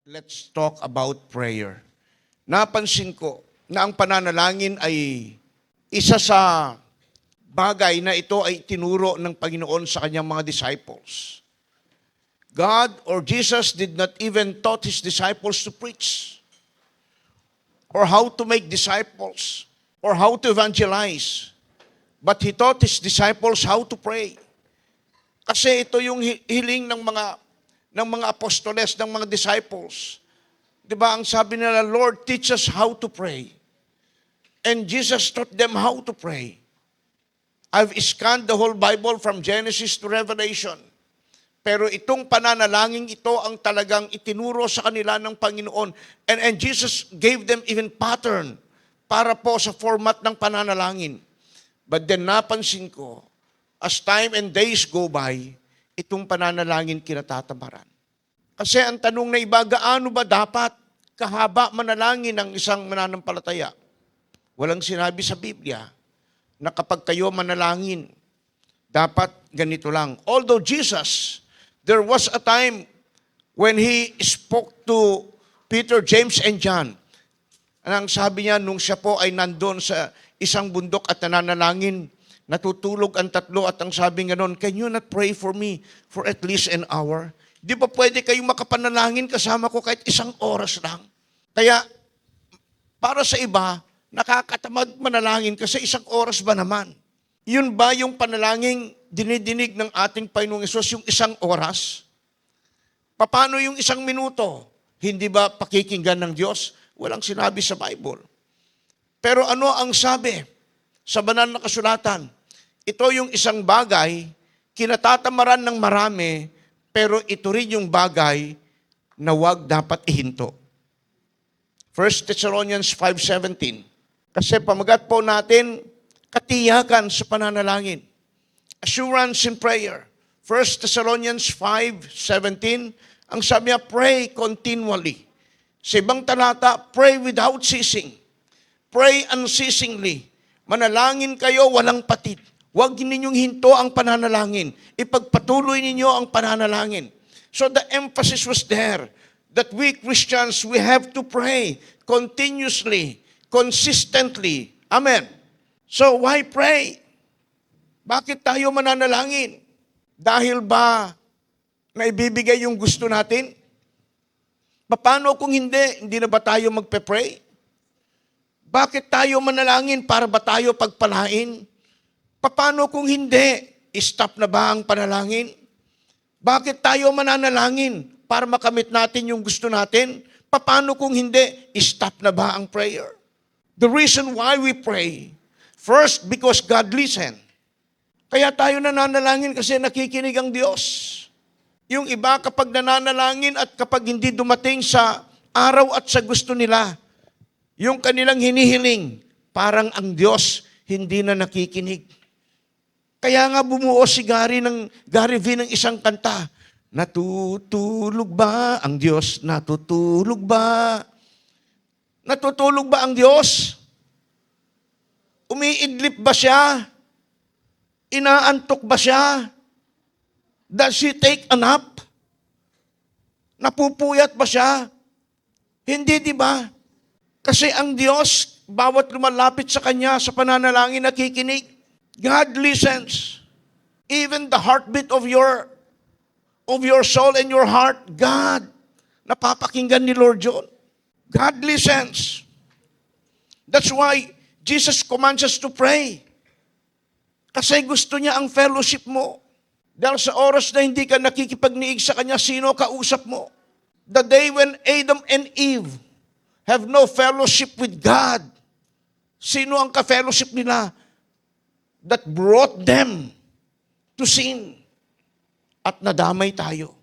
Let's talk about prayer. Napansin ko na ang pananalangin ay isa sa bagay na ito ay tinuro ng Panginoon sa kanyang mga disciples. God or Jesus did not even taught His disciples to preach or how to make disciples or how to evangelize. But He taught His disciples how to pray. Kasi ito yung hiling ng mga apostoles, ng mga disciples. Di ba, ang sabi nila, Lord, teach us how to pray. And Jesus taught them how to pray. I've scanned the whole Bible from Genesis to Revelation. Pero itong pananalangin ito ang talagang itinuro sa kanila ng Panginoon. And Jesus gave them even pattern para po sa format ng pananalangin. But then napansin ko, as time and days go by, itong pananalangin kinatatamaran. Kasi ang tanong na iba, gaano ba dapat kahaba manalangin ng isang mananampalataya? Walang sinabi sa Biblia na kapag kayo manalangin, dapat ganito lang. Although Jesus, there was a time when He spoke to Peter, James, and John. Ang sabi niya, nung siya po ay nandun sa isang bundok at nananalangin, natutulog ang tatlo at ang sabi nga nun, can you not pray for me for at least an hour? Di ba pwede kayong makapanalangin kasama ko kahit isang oras lang? Kaya, para sa iba, nakakatamad manalangin kasi isang oras ba naman? Yun ba yung panalangin dinidinig ng ating Panginoong Hesus, yung isang oras? Paano yung isang minuto? Hindi ba pakikinggan ng Diyos? Walang sinabi sa Bible. Pero ano ang sabi sa banal na kasulatan? Ito yung isang bagay, kinatatamaran ng marami, pero ito rin yung bagay na wag dapat ihinto. 1 Thessalonians 5:17. Kasi pamagat po natin, katiyakan sa pananalangin. Assurance in prayer. 1 Thessalonians 5:17, ang sabi niya, pray continually. Sa ibang talata, pray without ceasing. Pray unceasingly. Manalangin kayo walang patid. Huwag ninyong hinto ang pananalangin. Ipagpatuloy ninyo ang pananalangin. So the emphasis was there that we Christians, we have to pray continuously, consistently. Amen. So why pray? Bakit tayo mananalangin? Dahil ba na ibibigay yung gusto natin? Paano kung hindi na ba tayo magpe-pray? Bakit tayo manalangin? Para ba tayo pagpalain? Paano kung hindi? Stop na ba ang panalangin? Bakit tayo mananalangin? Para makamit natin yung gusto natin? Paano kung hindi? Stop na ba ang prayer? The reason why we pray, first, because God listen. Kaya tayo nananalangin kasi nakikinig ang Diyos. Yung iba kapag nananalangin at kapag hindi dumating sa araw at sa gusto nila, yung kanilang hinihiling, parang ang Diyos hindi na nakikinig. Kaya nga bumuo si Gary V ng isang kanta, natutulog ba ang Diyos? Natutulog ba? Natutulog ba ang Diyos? Umiidlip ba siya? Inaantok ba siya? Does He take a nap? Napupuyat ba siya? Hindi, di ba? Kasi ang Diyos, bawat lumalapit sa Kanya sa pananalangin, nakikinig. God listens. Even the heartbeat of your soul and your heart, God, napapakinggan ni Lord John. God listens. That's why Jesus commands us to pray. Kasi gusto niya ang fellowship mo. Dahil sa oras na hindi ka nakikipagniig sa Kanya, sino kausap mo? The day when Adam and Eve have no fellowship with God. Sino ang ka-fellowship nila that brought them to sin? At nadamay tayo.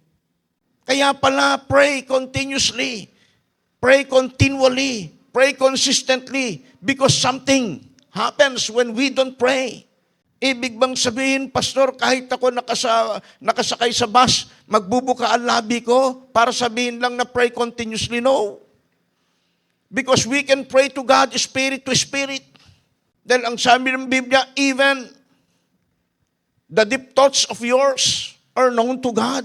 Kaya pala, pray continuously. Pray continually. Pray consistently. Because something happens when we don't pray. Ibig bang sabihin, Pastor, kahit ako nakasakay sa bus, magbubuka ang labi ko para sabihin lang na pray continuously? No. Because we can pray to God spirit to spirit. Dahil ang sabi ng Biblia, even the deep thoughts of yours are known to God.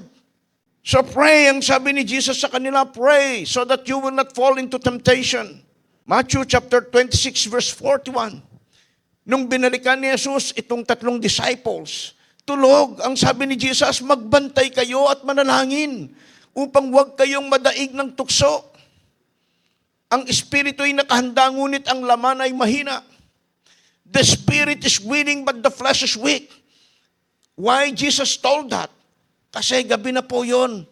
So pray, ang sabi ni Jesus sa kanila, pray so that you will not fall into temptation. Matthew chapter 26 verse 41. Nung binalikan ni Jesus itong tatlong disciples, tulog, ang sabi ni Jesus, magbantay kayo at manalangin upang huwag kayong madaig ng tukso. Ang espiritu ay nakahanda, ngunit ang laman ay mahina. The spirit is willing, but the flesh is weak. Why Jesus told that? Kasi gabi na po yon.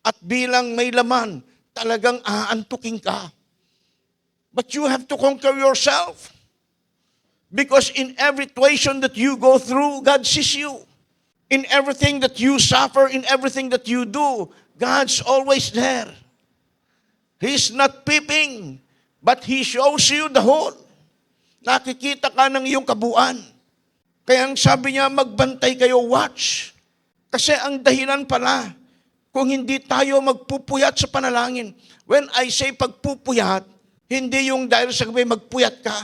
At bilang may laman, talagang aantukin ka. But you have to conquer yourself. Because in every situation that you go through, God sees you. In everything that you suffer, in everything that you do, God's always there. He's not peeping, but He shows you the whole. Nakikita ka ng iyong kabuuan. Kaya ang sabi niya, magbantay kayo, watch. Kasi ang dahilan pala, kung hindi tayo magpupuyat sa panalangin. When I say pagpupuyat, hindi yung dahil sa gabi magpuyat ka.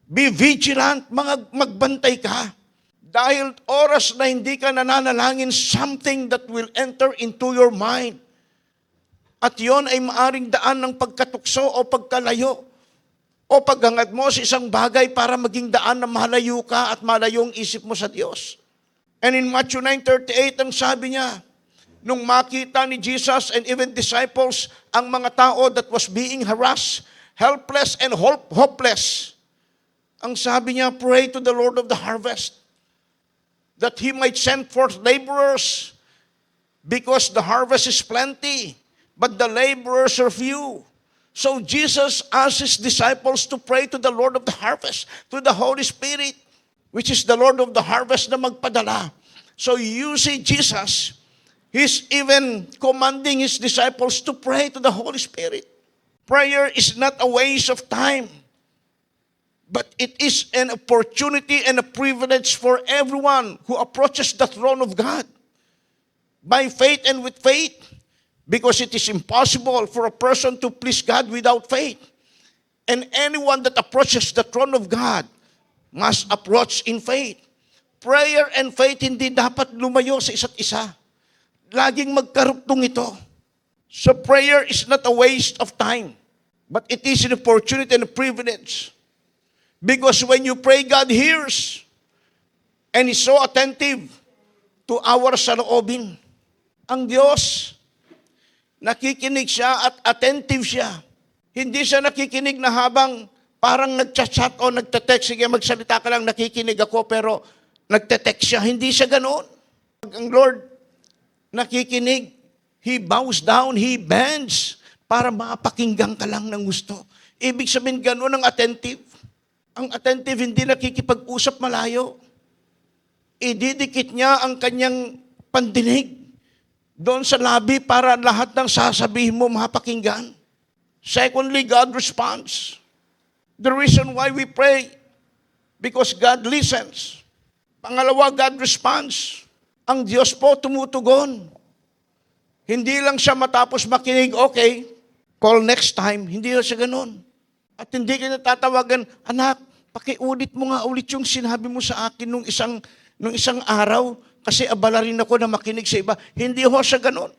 Be vigilant, magbantay ka. Dahil oras na hindi ka nananalangin, something that will enter into your mind. At yon ay maaring daan ng pagkatukso o pagkalayo o paghangad mo sa isang bagay para maging daan na malayo ka at malayo ang isip mo sa Diyos. And in Matthew 9:38, ang sabi niya, nung makita ni Jesus and even disciples ang mga tao that was being harassed, helpless and hopeless, ang sabi niya, pray to the Lord of the harvest that He might send forth laborers because the harvest is plenty, but the laborers are few. So Jesus asked His disciples to pray to the Lord of the harvest, to the Holy Spirit, which is the Lord of the harvest na magpadala. So you see Jesus, He's even commanding His disciples to pray to the Holy Spirit. Prayer is not a waste of time, but it is an opportunity and a privilege for everyone who approaches the throne of God by faith and with faith. Because it is impossible for a person to please God without faith. And anyone that approaches the throne of God must approach in faith. Prayer and faith hindi dapat lumayo sa isa't isa. Laging magkarugtong ito. So prayer is not a waste of time, but it is an opportunity and a privilege. Because when you pray, God hears. And is so attentive to our saloobin. Ang Diyos, nakikinig siya at attentive siya. Hindi siya nakikinig na habang parang nagchat-chat o nagte-text. Sige, magsalita ka lang, nakikinig ako, pero nagte-text siya. Hindi siya ganoon. Ang Lord, nakikinig. He bows down, He bends para mapakinggan ka lang ng gusto. Ibig sabihin ganoon ang attentive. Ang attentive hindi nakikipag-usap malayo. Ididikit niya ang kanyang pandinig doon sa labi para lahat ng sasabihin mo mapakinggan. Secondly, God responds. The reason why we pray, because God listens. Pangalawa, God responds. Ang Diyos po tumutugon. Hindi lang siya matapos makinig, okay, call next time. Hindi lang siya ganun. At hindi ka natatawagan, anak, pakiulit mo nga ulit yung sinabi mo sa akin nung isang araw, kasi abala rin ako na makinig sa iba. Hindi ho siya ganun.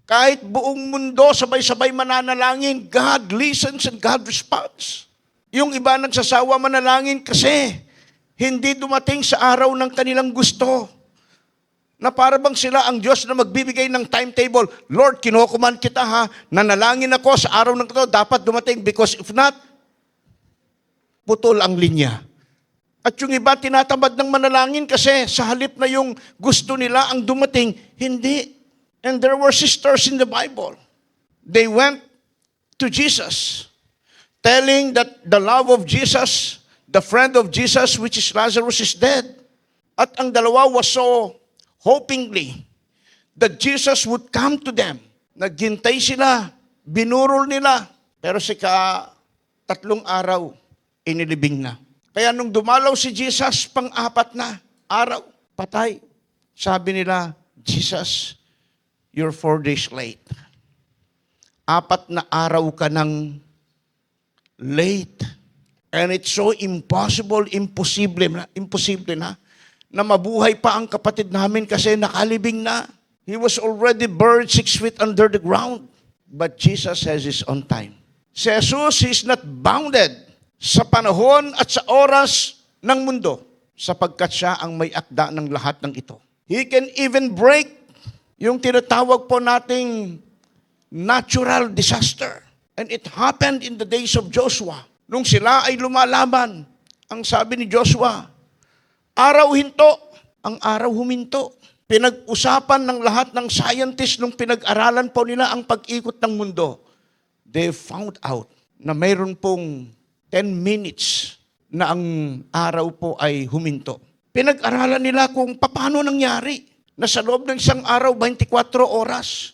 Kahit buong mundo sabay-sabay mananalangin, God listens and God responds. Yung iba nagsasawa manalangin kasi hindi dumating sa araw ng kanilang gusto. Na para bang sila ang Diyos na magbibigay ng timetable. Lord, kinukuman kita ha, nanalangin ako sa araw ng ito, dapat dumating because if not, putol ang linya. At yung iba tinatamad ng manalangin kasi sa halip na yung gusto nila ang dumating, hindi. And there were sisters in the Bible. They went to Jesus, telling that the love of Jesus, the friend of Jesus, which is Lazarus, is dead. At ang dalawa was so hopingly that Jesus would come to them. Naghintay sila, binurol nila, pero tatlong araw, inilibing na. Kaya nung dumalaw si Jesus, pang-apat na araw, patay. Sabi nila, Jesus, you're 4 days late. 4 na araw ka ng late. And it's so impossible na mabuhay pa ang kapatid namin kasi nakalibing na. He was already buried 6 feet under the ground. But Jesus has His own time. Si Jesus is not bounded sa panahon at sa oras ng mundo sapagkat siya ang may akda ng lahat ng ito. He can even break yung tinatawag po nating natural disaster. And it happened in the days of Joshua. Nung sila ay lumalaban, ang sabi ni Joshua, araw hinto, ang araw huminto. Pinag-usapan ng lahat ng scientists nung pinag-aralan po nila ang pag-ikot ng mundo. They found out na mayroon pong 10 minutes na ang araw po ay huminto. Pinag-aralan nila kung paano nangyari na sa loob ng isang araw, 24 oras.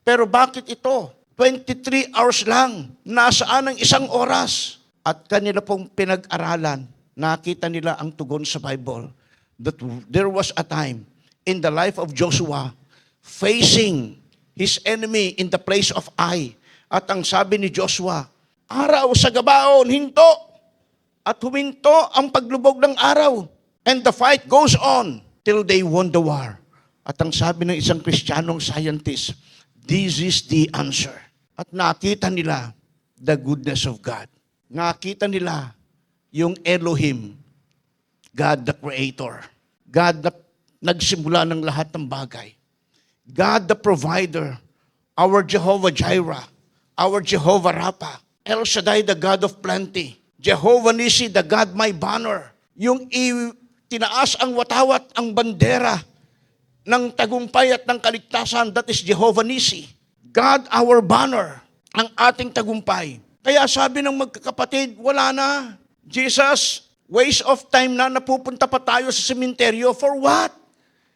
Pero bakit ito? 23 hours lang. Nasaan ang isang oras? At kanila pong pinag-aralan, nakita nila ang tugon sa Bible that there was a time in the life of Joshua facing his enemy in the place of Ai. At ang sabi ni Joshua, araw sa gabaon, hinto. At huminto ang paglubog ng araw. And the fight goes on till they won the war. At ang sabi ng isang Kristiyanong scientist, this is the answer. At nakita nila the goodness of God. Nakita nila yung Elohim, God the Creator. God the nagsimula ng lahat ng bagay. God the Provider, our Jehovah Jireh, our Jehovah Rapha, El Shaddai, the God of Plenty, Jehovah Nissi, the God my banner. Yung tinaas ang watawat, ang bandera ng tagumpay at ng kaligtasan, that is Jehovah Nissi. God our banner, ang ating tagumpay. Kaya sabi ng magkakapatid, wala na. Jesus, waste of time na napupunta pa tayo sa sementeryo. For what?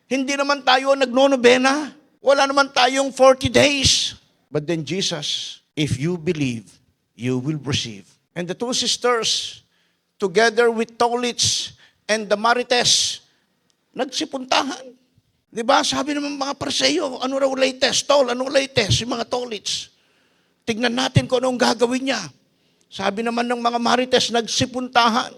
Hindi naman tayo nagnonobena. Wala naman tayong 40 days. But then Jesus, if you believe, you will receive. And the two sisters, together with Tolits and the Marites, nagsipuntahan. Diba? Sabi naman mga Pariseo, ano raw latest? Ano latest? Yung mga Tolits. Tignan natin kung anong gagawin niya. Sabi naman ng mga Marites, nagsipuntahan.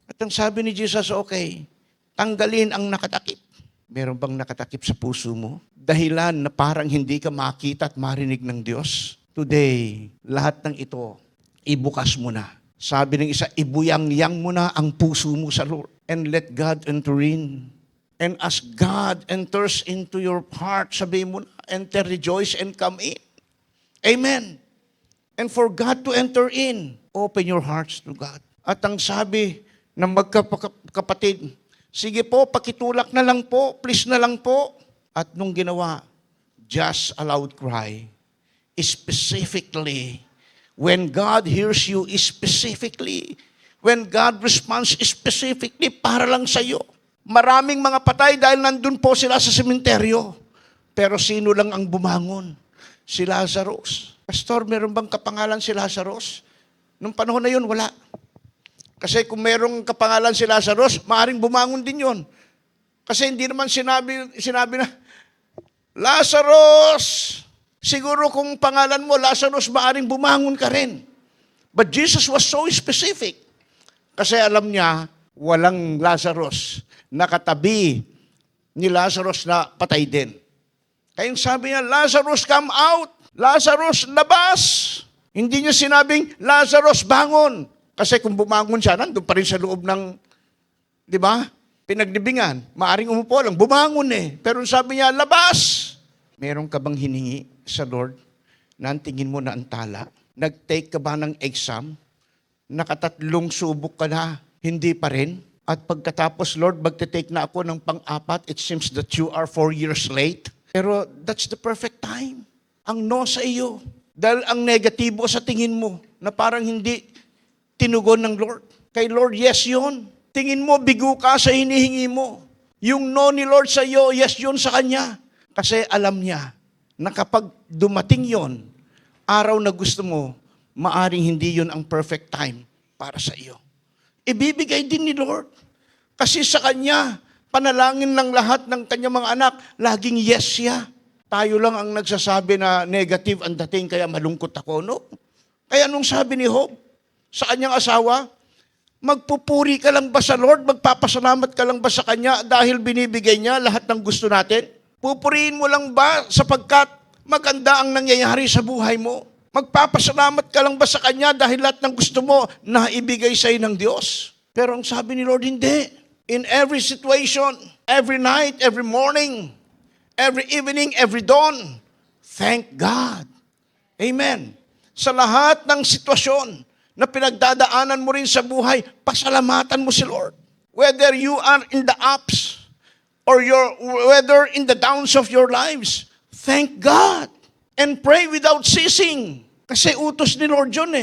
At ang sabi ni Jesus, okay, tanggalin ang nakatakip. Meron bang nakatakip sa puso mo? Dahilan na parang hindi ka makita at marinig ng Diyos? Today, lahat ng ito, ibukas mo na. Sabi ng isa, ibuyang-yang mo na ang puso mo sa Lord. And let God enter in. And as God enters into your heart, sabi mo na, enter, rejoice, and come in. Amen. And for God to enter in, open your hearts to God. At ang sabi ng magkapatid, sige po, pakitulak na lang po, please na lang po. At nung ginawa, just a loud cry, specifically, when God hears you specifically, when God responds specifically para lang sa iyo. Maraming mga patay dahil nandun po sila sa sementeryo. Pero sino lang ang bumangon? Si Lazarus. Pastor, meron bang kapangalan si Lazarus? Nung panahon na yun, wala. Kasi kung merong kapangalan si Lazarus, maaring bumangon din yun. Kasi hindi naman sinabi na, Lazarus! Siguro kung pangalan mo, Lazarus, maaring bumangon ka rin. But Jesus was so specific. Kasi alam niya, walang Lazarus. Nakatabi ni Lazarus na patay din. Kaya sabi niya, Lazarus, come out! Lazarus, labas! Hindi niya sinabing, Lazarus, bangon! Kasi kung bumangon siya, nandun pa rin sa loob ng, di ba, pinaglibingan. Maaring umupo lang, bumangon eh. Pero sabi niya, labas! Meron ka bang hiningi sa Lord na ang tingin mo na antala? Nag-take ka ba ng exam? Nakatatlong subok ka na, hindi pa rin? At pagkatapos, Lord, magte-take na ako ng pang-apat, it seems that you are 4 years late. Pero that's the perfect time. Ang no sa iyo. Dahil ang negatibo sa tingin mo, na parang hindi tinugon ng Lord. Kay Lord, yes yun. Tingin mo, bigo ka sa hinihingi mo. Yung no ni Lord sa iyo, yes yun sa Kanya. Kasi alam niya na kapag dumating yon, araw na gusto mo, maaring hindi yun ang perfect time para sa iyo. Ibibigay din ni Lord. Kasi sa Kanya, panalangin ng lahat ng Kanyang mga anak, laging yes siya. Tayo lang ang nagsasabi na negative ang dating, kaya malungkot ako. No? Kaya nung sabi ni Job sa kanyang asawa, magpupuri ka lang ba sa Lord? Magpapasalamat ka lang ba sa Kanya dahil binibigay niya lahat ng gusto natin? Pupurihin mo lang ba sapagkat maganda ang nangyayari sa buhay mo? Magpapasalamat ka lang ba sa Kanya dahil lahat ng gusto mo na ibigay sa ng Diyos? Pero ang sabi ni Lord, hindi. In every situation, every night, every morning, every evening, every dawn, thank God. Amen. Sa lahat ng sitwasyon na pinagdadaanan mo rin sa buhay, pasalamatan mo si Lord. Whether you are in the ups or whether in the downs of your lives, thank God. And pray without ceasing. Kasi utos ni Lord yun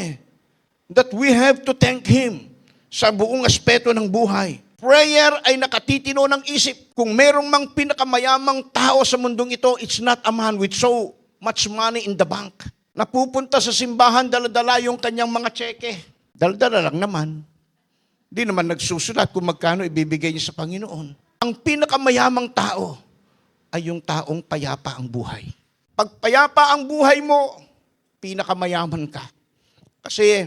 that we have to thank Him sa buong aspeto ng buhay. Prayer ay nakatitino ng isip. Kung merong mang pinakamayamang tao sa mundong ito, it's not a man with so much money in the bank. Napupunta sa simbahan, dala-dala yung kanyang mga tseke. Dala-dala lang naman. Di naman nagsusulat kung magkano ibibigay niya sa Panginoon. Ang pinakamayamang tao ay yung taong payapa ang buhay. Pag payapa ang buhay mo, pinakamayaman ka. Kasi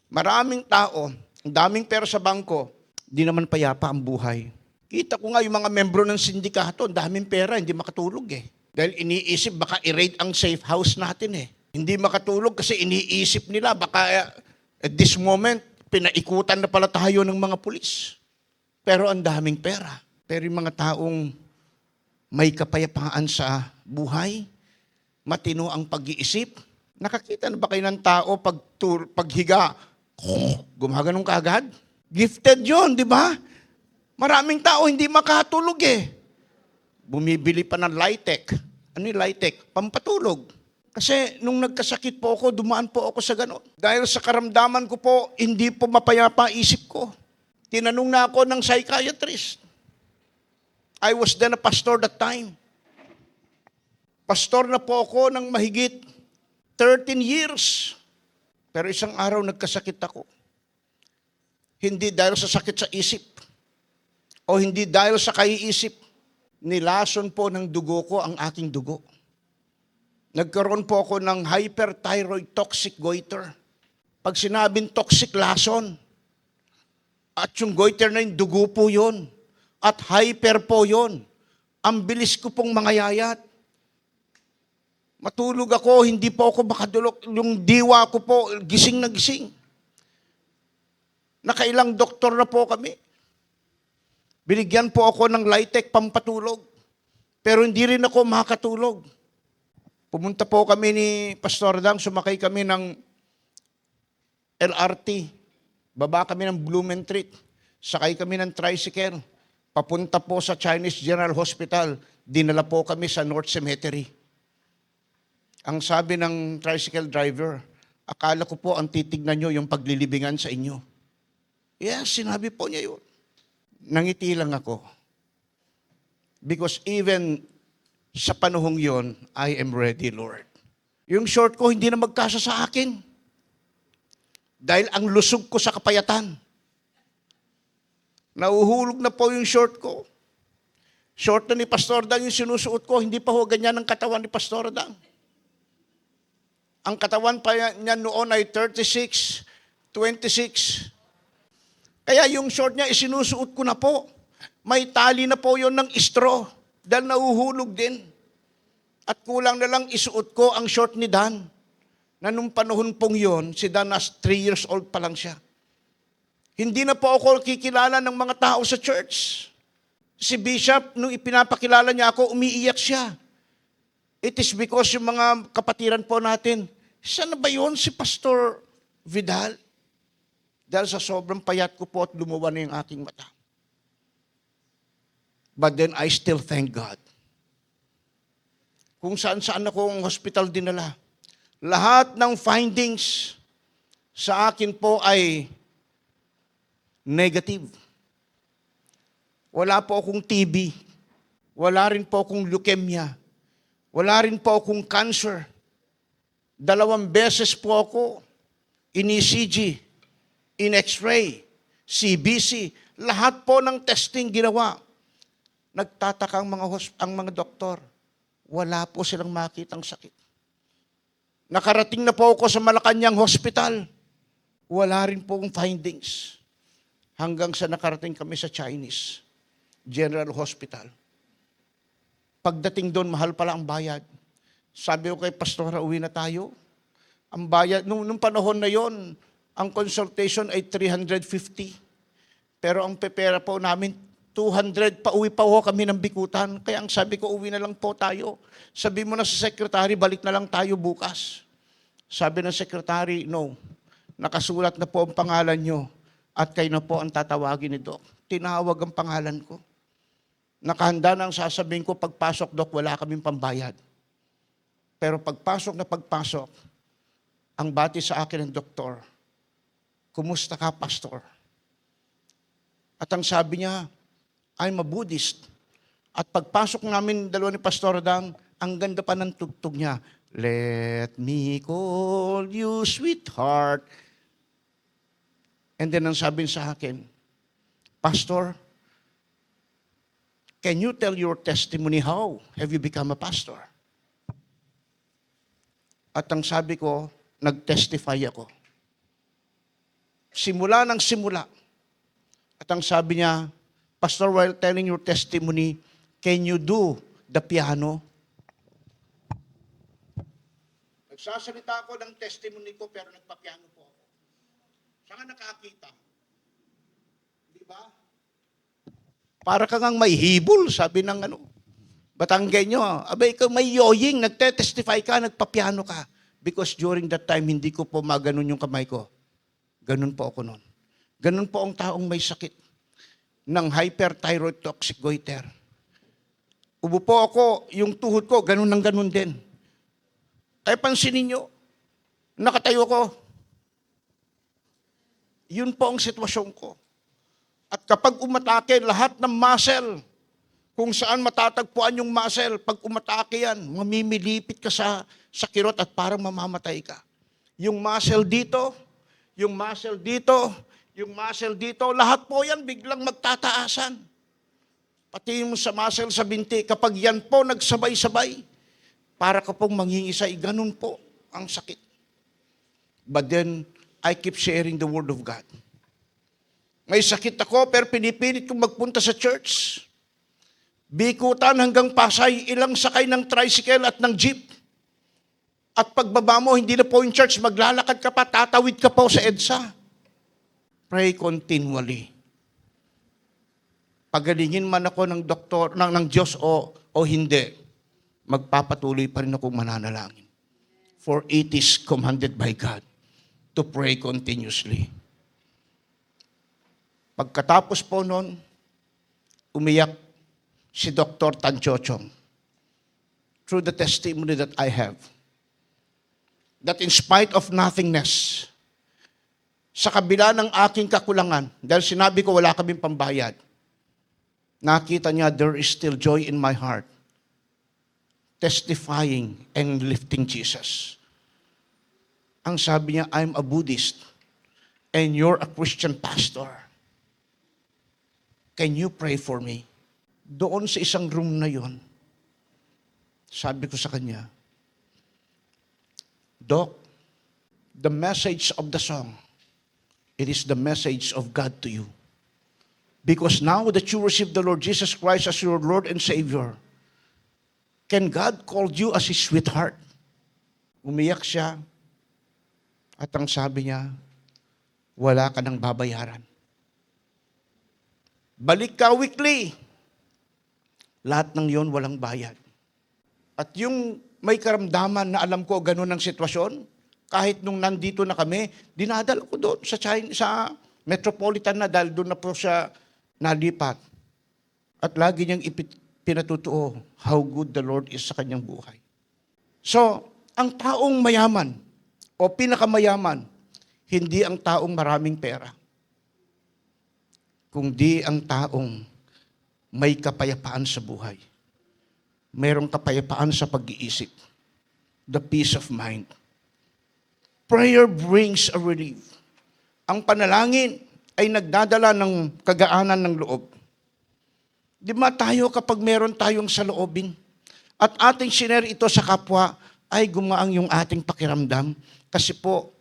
maraming tao, ang daming pera sa bangko, di naman payapa ang buhay. Kita ko nga yung mga membro ng sindikato, ang daming pera, hindi makatulog Dahil iniisip, baka i-raid ang safe house natin Hindi makatulog kasi iniisip nila, baka at this moment, pinaikutan na pala tayo ng mga pulis. Pero ang daming pera. Pero yung mga taong may kapayapaan sa buhay, matino ang pag-iisip. Nakakita na ba kayo ng tao paghiga, gumaganong kaagad? Gifted yon, di ba? Maraming tao hindi makatulog Bumibili pa ng Lytec. Ano yung Lytec? Pampatulog. Kasi nung nagkasakit po ako, dumaan po ako sa ganon. Dahil sa karamdaman ko po, hindi po mapayapa isip ko. Tinanong na ako ng psychiatrist. I was then a pastor that time. Pastor na po ako ng mahigit 13 years. Pero isang araw nagkasakit ako. Hindi dahil sa sakit sa isip. O hindi dahil sa kaiisip. Nilason po ng dugo ko ang aking dugo. Nagkaroon po ako ng hyperthyroid toxic goiter. Pag sinabing toxic, lason. At yung goiter na yung dugo po yun. At hyper po yun. Ang bilis ko pong mangayayat. Matulog ako, hindi po ako makadulog. Yung diwa ko po, gising na gising. Nakailang doktor na po kami. Binigyan po ako ng Lytec pampatulog. Pero hindi rin ako makatulog. Pumunta po kami ni Pastor Dang, sumakay kami ng LRT. Baba kami ng Blumentritt. Sakay kami ng tricycle. Papunta po sa Chinese General Hospital. Dinala po kami sa North Cemetery. Ang sabi ng tricycle driver, akala ko po ang titignan nyo yung paglilibingan sa inyo. Yes, sinabi po niya yun. Nangiti lang ako. Because even sa panahong yon, I am ready, Lord. Yung short ko, hindi na magkasa sa akin. Dahil ang lusog ko sa kapayatan. Nauhulog na po yung short ko. Short na ni Pastor Dang yung sinusuot ko, hindi pa ho ganyan ang katawan ni Pastor Dang. Ang katawan pa niya noon ay 36, 26. Kaya yung short niya, isinusuot ko na po. May tali na po yon ng straw. Dahil nauhulog din. At kulang na lang isuot ko ang short ni Dan. Na nung panahon pong yon, si Dan as 3 years old pa lang siya. Hindi na po ako kikilala ng mga tao sa church. Si Bishop, nung ipinapakilala niya ako, umiiyak siya. It is because yung mga kapatiran po natin, saan na ba yun si Pastor Vidal? Dahil sa sobrang payat ko po at lumuwa na yung aking mata. But then I still thank God. Kung saan-saan akong hospital dinala. Lahat ng findings sa akin po ay negative. Wala po akong TB. Wala rin po akong leukemia. Wala rin po akong cancer. 2 beses po ako in-ECG, in-X-ray, CBC. Lahat po ng testing ginawa. Nagtataka ang mga doktor. Wala po silang makitang sakit. Nakarating na po ako sa Malacanang Hospital. Wala rin po akong findings. Hanggang sa nakarating kami sa Chinese General Hospital. Pagdating doon, mahal pala ang bayad. Sabi ko kay Pastora, uwi na tayo. Ang bayad, nung panahon na yon, ang consultation ay 350. Pero ang pepera po namin, 200, pauwi pa ho kami ng Bikutan. Kaya ang sabi ko, uwi na lang po tayo. Sabi mo na sa secretary, balik na lang tayo bukas. Sabi ng secretary, no, nakasulat na po ang pangalan nyo at kayo na po ang tatawagin ni Doc. Tinawag ang pangalan ko. Nakahanda na ang sasabihin ko, pagpasok, Doc, wala kaming pambayad. Pero pagpasok, ang bati sa akin ng doktor, kumusta ka, Pastor? At ang sabi niya, I'm a Buddhist. At pagpasok namin, dalawa ni Pastor Dang, ang ganda pa ng tugtog niya, let me call you sweetheart. And then ang sabi sa akin, Pastor, can you tell your testimony how have you become a pastor? At ang sabi ko, nag-testify ako. Simula ng simula. At ang sabi niya, Pastor, while telling your testimony, can you do the piano? Nagsasalita ako ng testimony ko, pero nagpa-piano po ako. Saan ka nakakita? Di ba? Para ka ngang may hibol, sabi ng Batanggenyo. Abay, ikaw may yoying, nagte-testify ka, nagpa-piano ka. Because during that time, hindi ko po maganon yung kamay ko. Ganun po ako noon. Ganun po ang taong may sakit ng hyperthyroid toxic goiter. Ubo po ako, yung tuhod ko, ganun ng ganun din. Kaya pansinin nyo, nakatayo ko. Yun po ang sitwasyon ko. At kapag umatake, lahat ng muscle, kung saan matatagpuan yung muscle, pag umatake yan, mamimilipit ka sa kirot at parang mamamatay ka. Yung muscle dito, yung muscle dito, yung muscle dito, lahat po yan biglang magtataasan. Pati yung sa muscle sa binti, kapag yan po nagsabay-sabay, para ka pong mangingisay, ganun po ang sakit. But then, I keep sharing the Word of God. May sakit ako, pero pinipilit kong magpunta sa church. Bikutan hanggang Pasay, ilang sakay ng tricycle at ng jeep. At pagbaba mo, hindi na po yung church, maglalakad ka pa, tatawid ka po sa EDSA. Pray continually. Pagalingin man ako ng doktor, ng Diyos o hindi, magpapatuloy pa rin akong mananalangin. For it is commanded by God to pray continuously. Pagkatapos po noon, umiyak si Dr. Tanchochong through the testimony that I have. That in spite of nothingness, sa kabila ng aking kakulangan, dahil sinabi ko wala kaming pambayad, nakita niya there is still joy in my heart, testifying and lifting Jesus. Ang sabi niya, I'm a Buddhist and you're a Christian pastor. Can you pray for me? Doon sa isang room na yon, sabi ko sa kanya, Doc, the message of the song, it is the message of God to you. Because now that you receive the Lord Jesus Christ as your Lord and Savior, can God call you as His sweetheart? Umiyak siya, at ang sabi niya, wala ka nang babayaran. Balik ka weekly. Lahat ng yon walang bayad. At yung may karamdaman na alam ko ganun ang sitwasyon, kahit nung nandito na kami, dinadala ko doon sa China, sa Metropolitan na dahil doon na po siya nalipat. At lagi niyang pinatutuo how good the Lord is sa kanyang buhay. So, ang taong mayaman o pinakamayaman, hindi ang taong maraming pera, kundi ang taong may kapayapaan sa buhay. Mayroong kapayapaan sa pag-iisip. The peace of mind. Prayer brings a relief. Ang panalangin ay nagdadala ng kagaanan ng loob. Di ba tayo kapag meron tayong saloobin at ating sinare ito sa kapwa, ay gumaang yung ating pakiramdam kasi po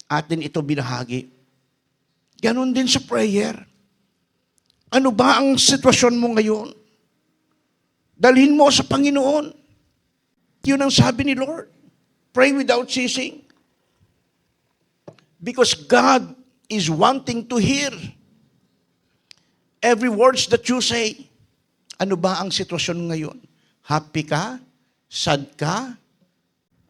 atin ito binahagi. Ganon din sa prayer. Ano ba ang sitwasyon mo ngayon? Dalhin mo sa Panginoon. Yun ang sabi ni Lord. Pray without ceasing. Because God is wanting to hear every words that you say. Ano ba ang sitwasyon ngayon? Happy ka? Sad ka?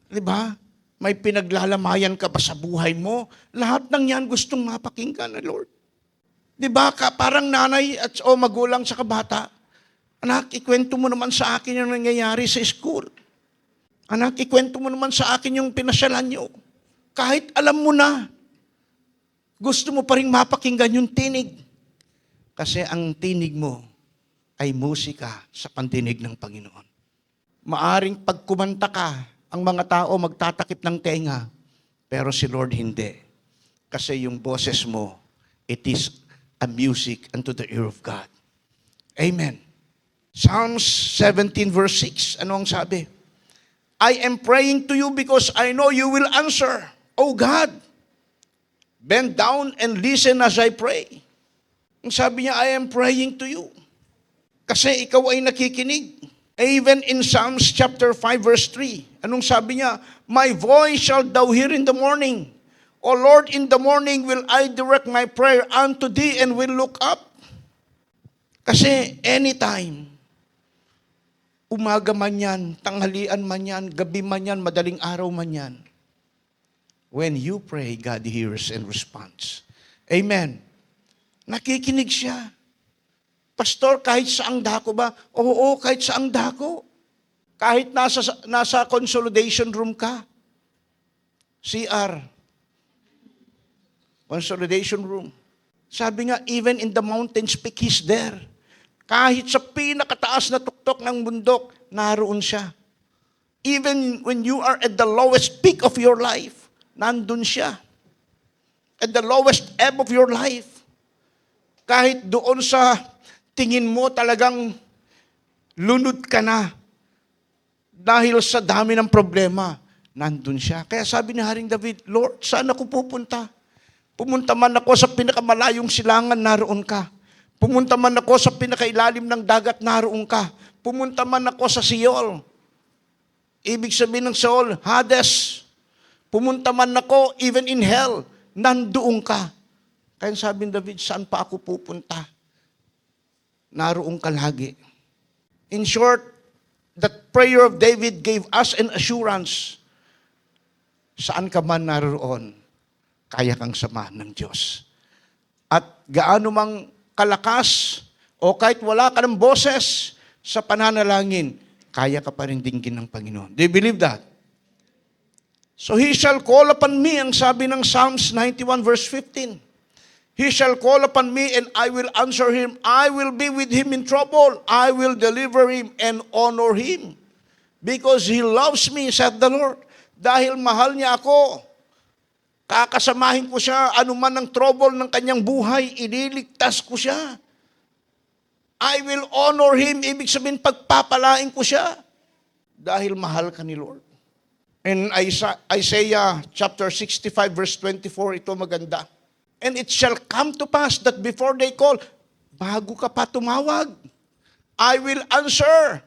Di ba? May pinaglalamayan ka ba sa buhay mo? Lahat ng yan gustong mapakinggan na Lord. Di ba? Parang nanay at o magulang sa kabata. Anak, ikwento mo naman sa akin yung nangyayari sa school. Anak, ikwento mo naman sa akin yung pinasyalan nyo. Kahit alam mo na, gusto mo pa rin mapakinggan yung tinig. Kasi ang tinig mo ay musika sa pandinig ng Panginoon. Maaring pag kumanta ka, ang mga tao magtatakip ng tenga, pero si Lord hindi. Kasi yung boses mo, it is a music unto the ear of God. Amen. Psalms 17 verse 6, ano ang sabi? I am praying to you because I know you will answer. O God, bend down and listen as I pray. Ang sabi niya, I am praying to you. Kasi ikaw ay nakikinig. Even in Psalms chapter 5 verse 3, anong sabi niya? My voice shall thou hear in the morning. O Lord, in the morning will I direct my prayer unto thee and will look up. Kasi anytime, umaga man yan, tanghalian man yan, gabi man yan, madaling araw man yan, when you pray, God hears and responds. Amen. Nakikinig siya. Pastor, kahit saang dako ba? Oo, kahit saang dako. Kahit nasa consolidation room ka. CR. Consolidation room. Sabi nga, even in the mountains peak, He's there. Kahit sa pinakataas na tuktok ng bundok, naroon siya. Even when you are at the lowest peak of your life, nandun siya. At the lowest ebb of your life. Kahit doon sa tingin mo talagang lunod ka na dahil sa dami ng problema, nandun siya. Kaya sabi ni Haring David, Lord, saan ako pupunta? Pumunta man ako sa pinakamalayong silangan, naroon ka. Pumunta man ako sa pinakailalim ng dagat, naroon ka. Pumunta man ako sa Sheol. Ibig sabihin ng Sheol, Hades. Pumunta man ako, even in hell, nandoon ka. Kaya sabi ni David, saan pa ako pupunta? Naroon ka lagi. In short, that prayer of David gave us an assurance. Saan ka man naroon, kaya kang samahan ng Diyos. At gaano mang kalakas o kahit wala ka ng boses sa pananalangin, kaya ka pa rin dinggin ng Panginoon. Do you believe that? So He shall call upon me, ang sabi ng Psalms 91 verse 15. He shall call upon me and I will answer him. I will be with him in trouble. I will deliver him and honor him. Because he loves me, said the Lord. Dahil mahal niya ako, kakasamahin ko siya, anuman ang trouble ng kanyang buhay, ililigtas ko siya. I will honor him, ibig sabihin pagpapalain ko siya. Dahil mahal ka ni Lord. In Isaiah chapter 65 verse 24, ito maganda. And it shall come to pass that before they call, bago ka pa tumawag, I will answer.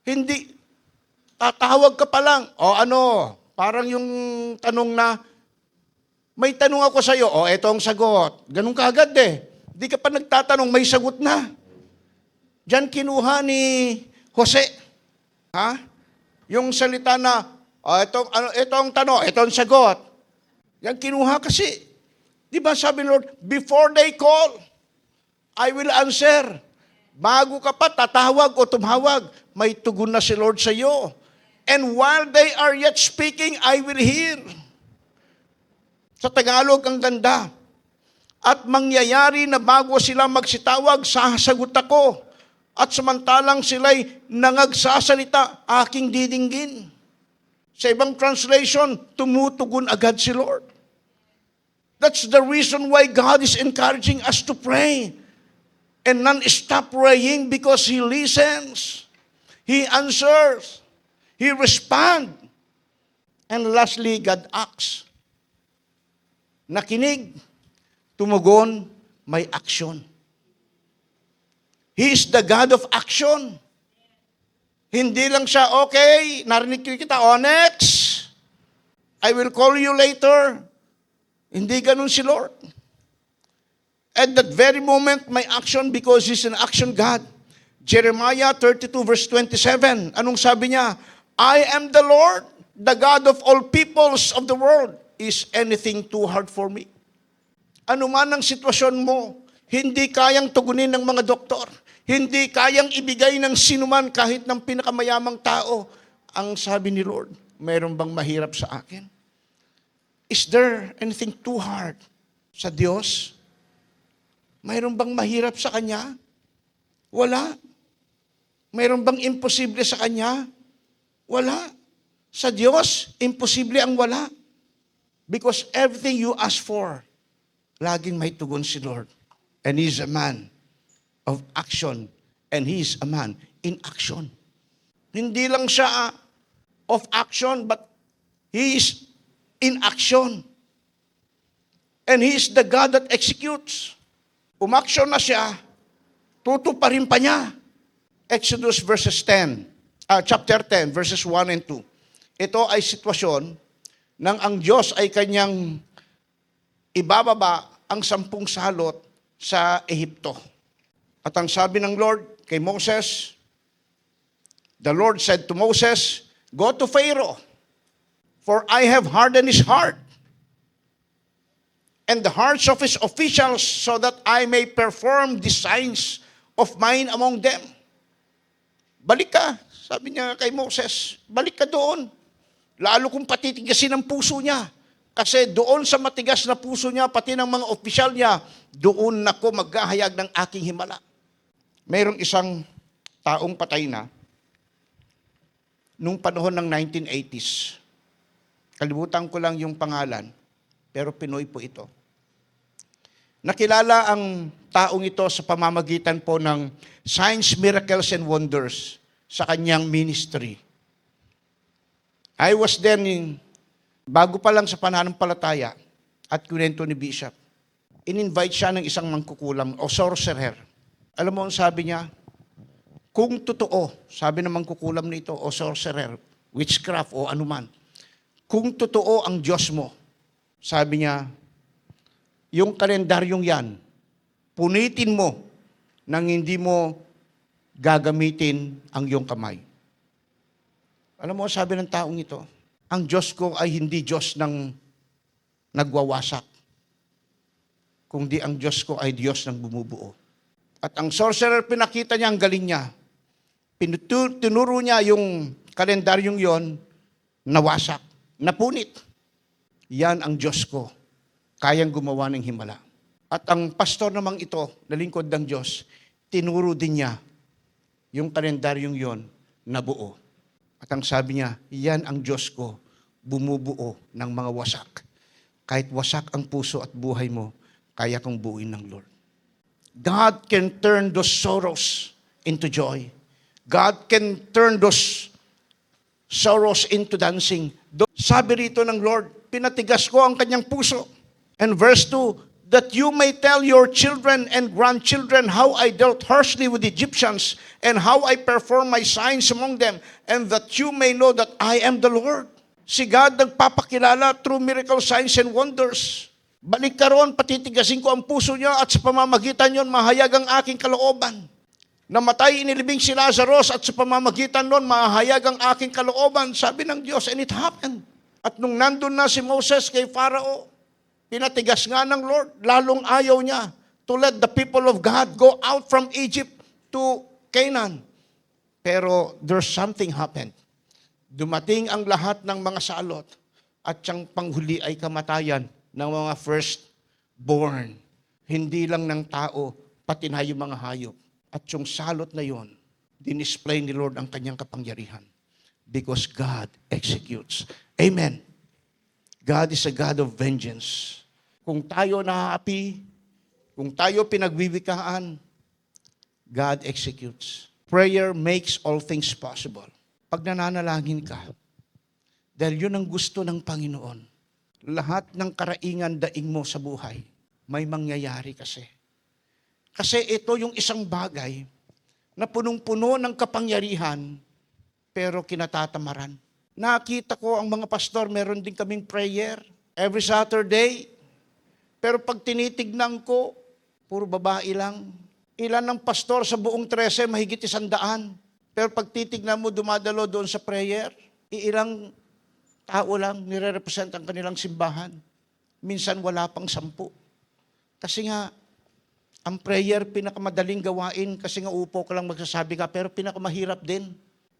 Hindi, tatawag ka pa lang. O ano, parang yung tanong na, may tanong ako sa iyo, o eto ang sagot. Ganun kaagad eh. Di ka pa nagtatanong, may sagot na. Diyan kinuha ni Jose. Ha? Yung salita na, ito ang tanong, ito ang sagot. Yan kinuha kasi. Di ba sabi ni Lord, before they call, I will answer. Bago ka pa tatawag o tumawag, may tugon na si Lord sa iyo. And while they are yet speaking, I will hear. Sa Tagalog, ang ganda. At mangyayari na bago sila magsitawag, sasagot ako. At samantalang sila'y nangagsasalita, aking didinggin. Sa ibang translation, tumutugon agad si Lord. That's the reason why God is encouraging us to pray and non-stop praying because He listens, He answers, He responds. And lastly, God acts. Nakinig, tumugon, may action. He is the God of action. Hindi lang siya, okay, narinig ko kita, oh, next. I will call you later. Hindi ganun si Lord. At that very moment, my action, because He's an action God. Jeremiah 32 verse 27, anong sabi niya? I am the Lord, the God of all peoples of the world. Is anything too hard for me? Ano man ang sitwasyon mo, hindi kayang tugunin ng mga doktor, hindi kayang ibigay ng sinuman kahit ng pinakamayamang tao. Ang sabi ni Lord, mayroon bang mahirap sa akin? Is there anything too hard sa Diyos? Mayroon bang mahirap sa Kanya? Wala. Mayroon bang imposible sa Kanya? Wala. Sa Diyos, imposible ang wala. Because everything you ask for, laging may tugon si Lord. And He's a man of action. And He's a man in action. Hindi lang siya of action, but He is in action. And He is the God that executes. Umaksyon na siya, tutuparin pa niya. Exodus chapter 10, verses 1 and 2. Ito ay sitwasyon nang ang Diyos ay kanyang ibababa ang 10 salot sa Ehipto. At ang sabi ng Lord kay Moses, the Lord said to Moses, go to Pharaoh, for I have hardened his heart and the hearts of his officials so that I may perform the signs of mine among them. Balik ka, sabi niya kay Moses, balik ka doon. Lalo kung patitigasin ang puso niya. Kasi doon sa matigas na puso niya, pati ng mga opisyal niya, doon ako maghahayag ng aking himala. Mayroong isang taong patay na nung panahon ng 1980s. Kalimutan ko lang yung pangalan, pero Pinoy po ito. Nakilala ang taong ito sa pamamagitan po ng Signs, Miracles, and Wonders sa kanyang ministry. I was then bago pa lang sa pananampalataya at kunento ni Bishop, in-invite siya ng isang mangkukulam o sorcerer. Alam mo ang sabi niya? Kung totoo, sabi ng mangkukulam nito o sorcerer, witchcraft o anuman, kung totoo ang Diyos mo, sabi niya, yung kalendaryong yan, punitin mo nang hindi mo gagamitin ang iyong kamay. Alam mo, sabi ng taong ito, ang Diyos ko ay hindi Diyos ng nagwawasak, kundi ang Diyos ko ay Diyos ng bumubuo. At ang sorcerer, pinakita niya ang galing niya. Tinuro niya yung kalendaryong yon, nawasak, napunit. Yan ang Diyos ko, kayang gumawa ng himala. At ang pastor namang ito, na lingkod ng Diyos, tinuro din niya yung kalendaryong yon, nabuo. At ang sabi niya, yan ang Diyos ko, bumubuo ng mga wasak. Kahit wasak ang puso at buhay mo, kaya kong buuin ng Lord. God can turn those sorrows into joy. God can turn those sorrows into dancing. Sabi rito ng Lord, pinatigas ko ang kanyang puso. And verse 2, that you may tell your children and grandchildren how I dealt harshly with the Egyptians and how I performed my signs among them, and that you may know that I am the Lord. Si God nagpapakilala through miracle signs and wonders. Balik ka roon, patitigasin ko ang puso niya at sa pamamagitan yon mahayag ang aking kalooban. Namatay inilibing si Lazarus at sa pamamagitan nun mahayag ang aking kalooban, sabi ng Diyos, and it happened. At nung nandun na si Moses kay Pharaoh, pinatigas nga ng Lord, lalong ayaw niya to let the people of God go out from Egypt to Canaan. Pero there's something happened. Dumating ang lahat ng mga salot at siyang panghuli ay kamatayan ng mga firstborn. Hindi lang ng tao, pati na yung mga hayop. At yung salot na yon, dinisplay ni Lord ang kanyang kapangyarihan. Because God executes. Amen. God is a God of vengeance. Kung tayo naapi, kung tayo pinagbibikaan, God executes. Prayer makes all things possible. Pag nananalangin ka, dahil yun ang gusto ng Panginoon, lahat ng karaingan daing mo sa buhay, may mangyayari kasi. Kasi ito yung isang bagay na punong-puno ng kapangyarihan pero kinatatamaran. Nakita ko ang mga pastor, meron din kaming prayer every Saturday. Pero pag tinitignan ko, puro babae lang. Ilan ng pastor sa buong 13, mahigit 100. Pero pag titignan mo, dumadalo doon sa prayer, ilang tao lang nire-represent ang kanilang simbahan. Minsan wala pang 10. Kasi nga, ang prayer, pinakamadaling gawain kasi nga upo ka lang magsasabi ka, pero pinakamahirap din.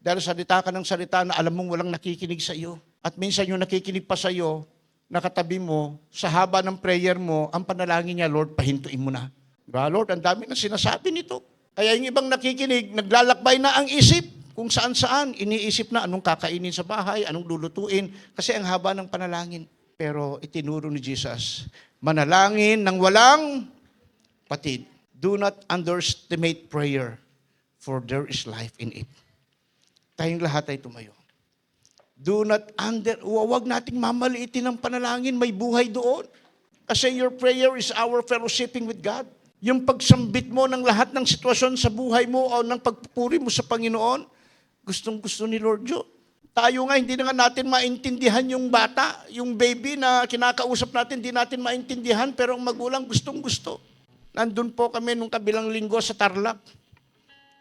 Dahil salita ka ng salita na alam mong walang nakikinig sa iyo. At minsan yung nakikinig pa sa iyo, nakatabi mo, sa haba ng prayer mo, ang panalangin niya, Lord, pahintuin mo na. Diba, Lord, ang dami na sinasabi nito. Kaya yung ibang nakikinig, naglalakbay na ang isip kung saan-saan. Iniisip na anong kakainin sa bahay, anong lulutuin, kasi ang haba ng panalangin. Pero itinuro ni Jesus, manalangin ng walang patid. Do not underestimate prayer, for there is life in it. Tayong lahat ay tumayo. Huwag nating mamaliitin ang panalangin, may buhay doon. Kasi your prayer is our fellowshipping with God. Yung pagsambit mo ng lahat ng sitwasyon sa buhay mo o ng pagpupuri mo sa Panginoon, gustong-gusto ni Lord Diyo. Tayo nga, hindi na nga natin maintindihan yung bata, yung baby na kinakausap natin, hindi natin maintindihan, pero ang magulang gustong-gusto. Nandun po kami nung kabilang linggo sa Tarlac,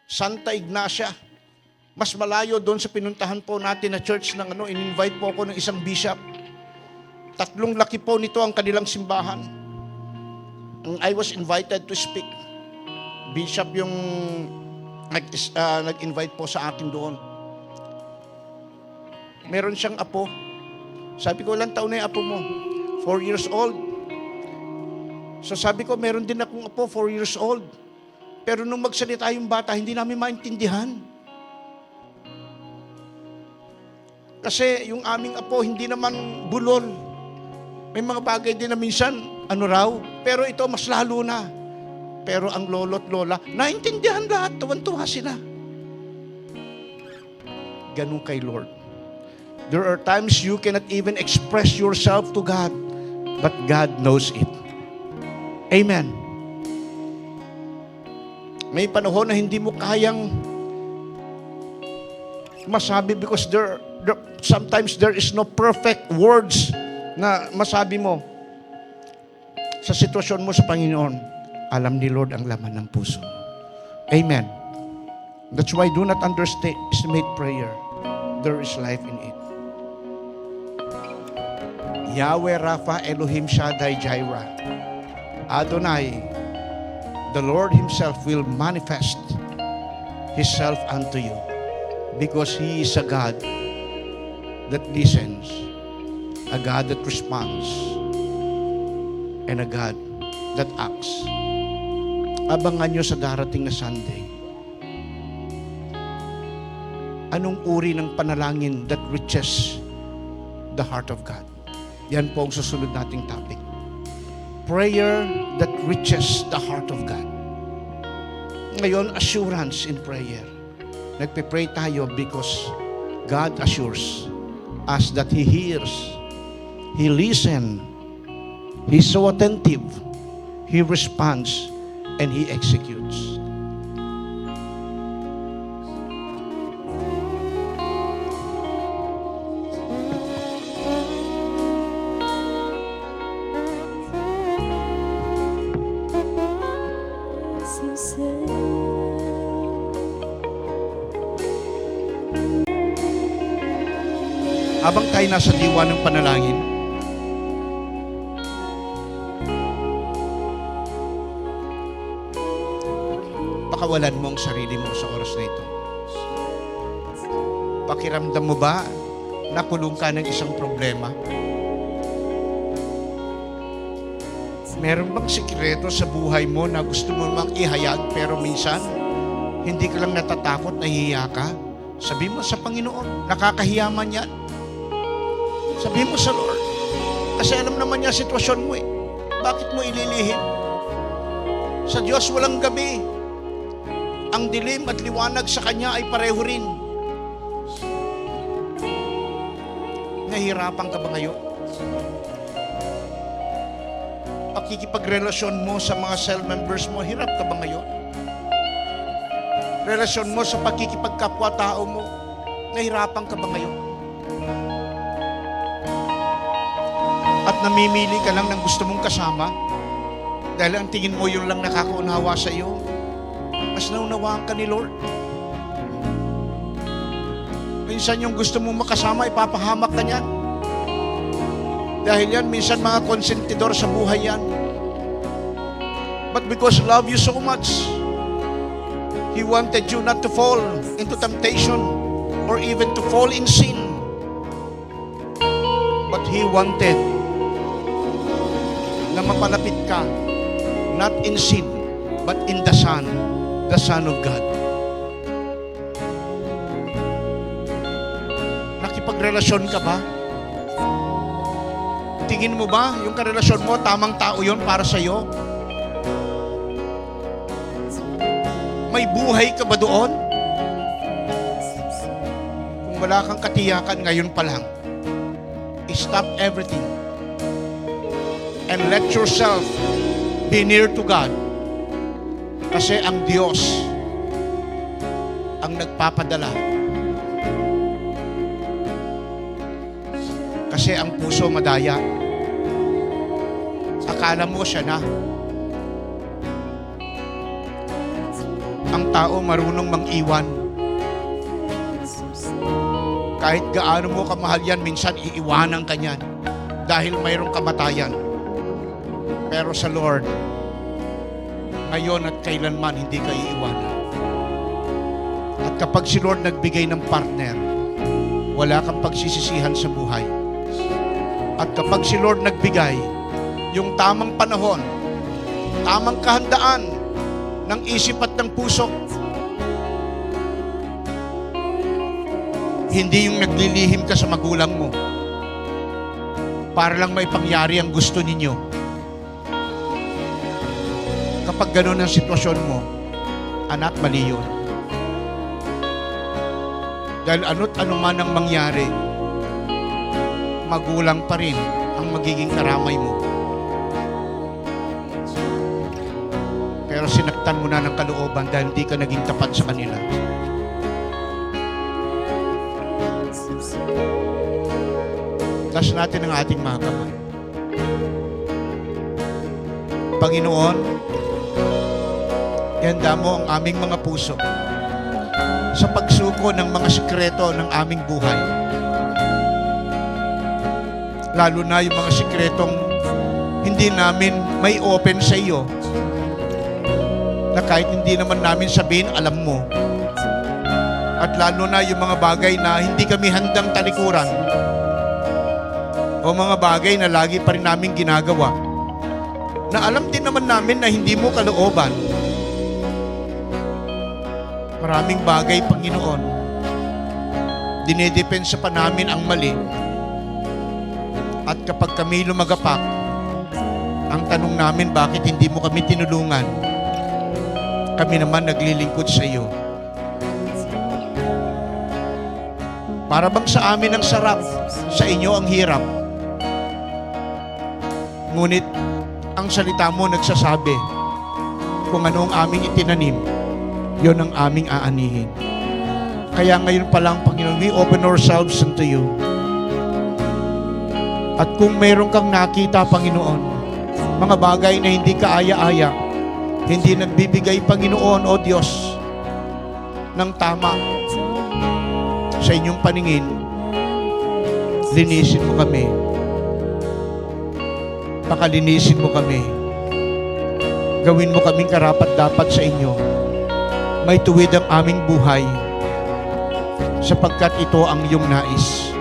Santa Ignacia. Mas malayo doon sa pinuntahan po natin na church ng in-invite po ako ng isang bishop. 3 laki po nito ang kanilang simbahan. I was invited to speak. Bishop yung nag-invite po sa akin doon. Meron siyang apo. Sabi ko, ilang taon na yung apo mo? 4 years old. So sabi ko, meron din akong apo, 4 years old. Pero nung magsalita yung bata, hindi namin maintindihan. Kasi yung aming apo, hindi naman bulol. May mga bagay din na minsan, raw. Pero ito, mas lalo na. Pero ang lolo't lola, naintindihan lahat, tuwan-tuwa sila. Ganun kay Lord. There are times you cannot even express yourself to God, but God knows it. Amen. May panahon na hindi mo kayang masabi because sometimes there is no perfect words na masabi mo sa sitwasyon mo sa Panginoon. Alam ni Lord ang laman ng puso. Amen. That's why do not underestimate prayer. There is life in it. Yahweh Rapha, Elohim Shaddai Jireh. Adonai, the Lord Himself will manifest Himself unto you because He is a God that listens, a God that responds, and a God that acts. Abangan nyo sa darating na Sunday. Anong uri ng panalangin that reaches the heart of God? Yan po ang susunod nating topic. Prayer that reaches the heart of God. Ngayon, assurance in prayer. Nagpe-pray tayo because God assures us that He hears, He listens, He's so attentive, He responds, and He executes. Habang tayo nasa diwa ng panalangin, pakawalan mo ang sarili mo sa oras na ito. Pakiramdam mo ba nakulong ka ng isang problema? Meron bang sikreto sa buhay mo na gusto mo mang ihayag pero minsan hindi ka lang natatakot, nahihiya ka? Sabi mo sa Panginoon, nakakahiya man yan. Sabi mo sa Lord, kasi alam naman niya sitwasyon mo eh. Bakit mo ililihim? Sa Diyos walang gabi. Ang dilim at liwanag sa Kanya ay pareho rin. Nahihirapan ka ba ngayon? Pakikipagrelasyon mo sa mga cell members mo, hirap ka ba ngayon? Relasyon mo sa pakikipagkapwa-tao mo, Nahirapan ka ba ngayon? At namimili ka lang ng gusto mong kasama? Dahil ang tingin mo yun lang nakakaunawa sa iyo? Mas naunawaan ka ni Lord. Minsan yung gusto mong makasama, ipapahamak ka niyan. Dahil yan, minsan mga konsentidor sa buhay yan. But because He loved you so much, He wanted you not to fall into temptation or even to fall in sin. But He wanted na mapalapit ka, not in sin, but in the Son of God. Nakipagrelasyon ka ba? Tingin mo ba yung karelasyon mo, tamang tao yon para sa'yo? May buhay ka ba doon? Kung wala kang katiyakan ngayon pa lang, stop everything and let yourself be near to God. Kasi ang Diyos ang nagpapadala. Kasi ang puso madaya. Akala mo siya na. Ang tao marunong mang-iwan. Kahit gaano mo kamahal yan, minsan iiwanan ka niyan dahil mayroong kamatayan. Pero sa Lord, ngayon at kailanman hindi ka iiwanan. At kapag si Lord nagbigay ng partner, wala kang pagsisisihan sa buhay. At kapag si Lord nagbigay yung tamang panahon, tamang kahandaan ng isip at ng puso, hindi yung naglilihim ka sa magulang mo para lang may pangyari ang gusto ninyo. Kapag ganun ang sitwasyon mo, anak, mali yun. Dahil ano't ano man ang mangyari, magulang pa rin ang magiging karamay mo. Pero sinaktan mo na ng kalooban dahil di ka naging tapat sa kanila. Taas natin ang ating mga kamay. Panginoon, ihanda mo ang aming mga puso sa pagsuko ng mga sikreto ng aming buhay. Lalo na yung mga sikretong hindi namin may open sa iyo, na kahit hindi naman namin sabihin, alam mo. At lalo na yung mga bagay na hindi kami handang talikuran, o mga bagay na lagi pa rin namin ginagawa, na alam din naman namin na hindi mo kalooban. Maraming bagay, Panginoon, dinedepensa pa namin ang mali. At kapag kami lumagapak, ang tanong namin, bakit hindi mo kami tinulungan? Kami naman naglilingkod sa iyo. Para bang sa amin ang sarap, sa inyo ang hirap. Ngunit ang salita mo nagsasabi, kung ano ang aming itinanim, yon ang aming aanihin. Kaya ngayon pa lang, Panginoon, we open ourselves unto you. At kung mayroon kang nakita, Panginoon, mga bagay na hindi kaaya-aya, hindi nagbibigay, Panginoon, o Diyos, ng tama sa inyong paningin, linisin mo kami. Pakalinisin mo kami. Gawin mo kaming karapat-dapat sa inyo. May tuwid ang aming buhay sapagkat ito ang iyong nais.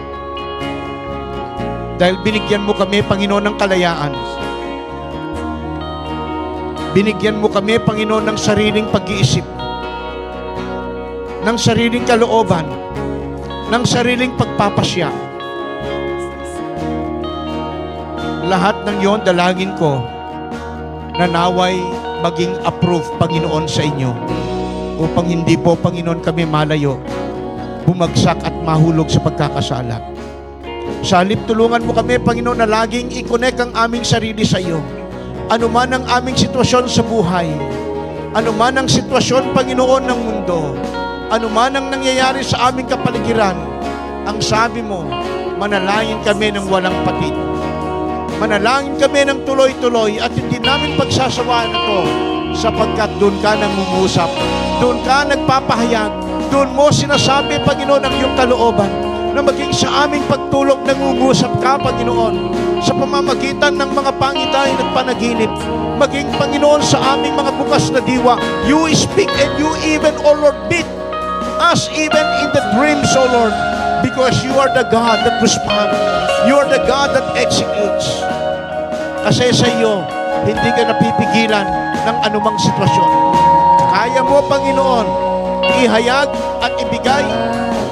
Dahil binigyan mo kami, Panginoon, ng kalayaan. Binigyan mo kami, Panginoon, ng sariling pag-iisip, ng sariling kalooban, ng sariling pagpapasya. Lahat ng iyon, dalangin ko, na naway maging approved, Panginoon, sa inyo, upang hindi po, Panginoon, kami malayo, bumagsak at mahulog sa pagkakasala. Sa halip, tulungan mo kami, Panginoon, na laging i-connect ang aming sarili sa iyo. Ano man ang aming sitwasyon sa buhay, ano man ang sitwasyon, Panginoon, ng mundo, Ano man ang nangyayari sa aming kapaligiran, ang sabi mo, manalangin kami ng walang patid. Manalangin kami ng tuloy-tuloy at hindi namin pagsasawaan ito sapagkat doon ka nangungusap, doon ka nagpapahayag, doon mo sinasabi, Panginoon, ang iyong kalooban na maging sa aming pagtulog nangungusap ka, Panginoon, sa pamamagitan ng mga pangitahin at panaginip, maging, Panginoon, sa aming mga bukas na diwa, you speak and you even, O Lord, beat us even in the dreams, O Lord, because you are the God that responds. You are the God that executes. Kasi sa iyo, hindi ka napipigilan ng anumang sitwasyon. Kaya mo, Panginoon, ihayag at ibigay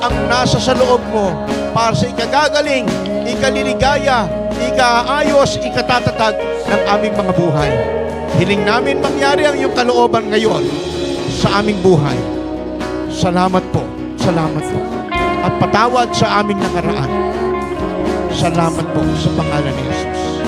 ang nasa sa loob mo para sa ikagagaling, ikaliligaya, ikaayos, ikatatatag ng aming mga buhay. Hiling namin mangyari ang iyong kalooban ngayon sa aming buhay. Salamat po. Salamat po. At patawad sa aming nakaraan. Salamat po sa pangalan ni Jesus.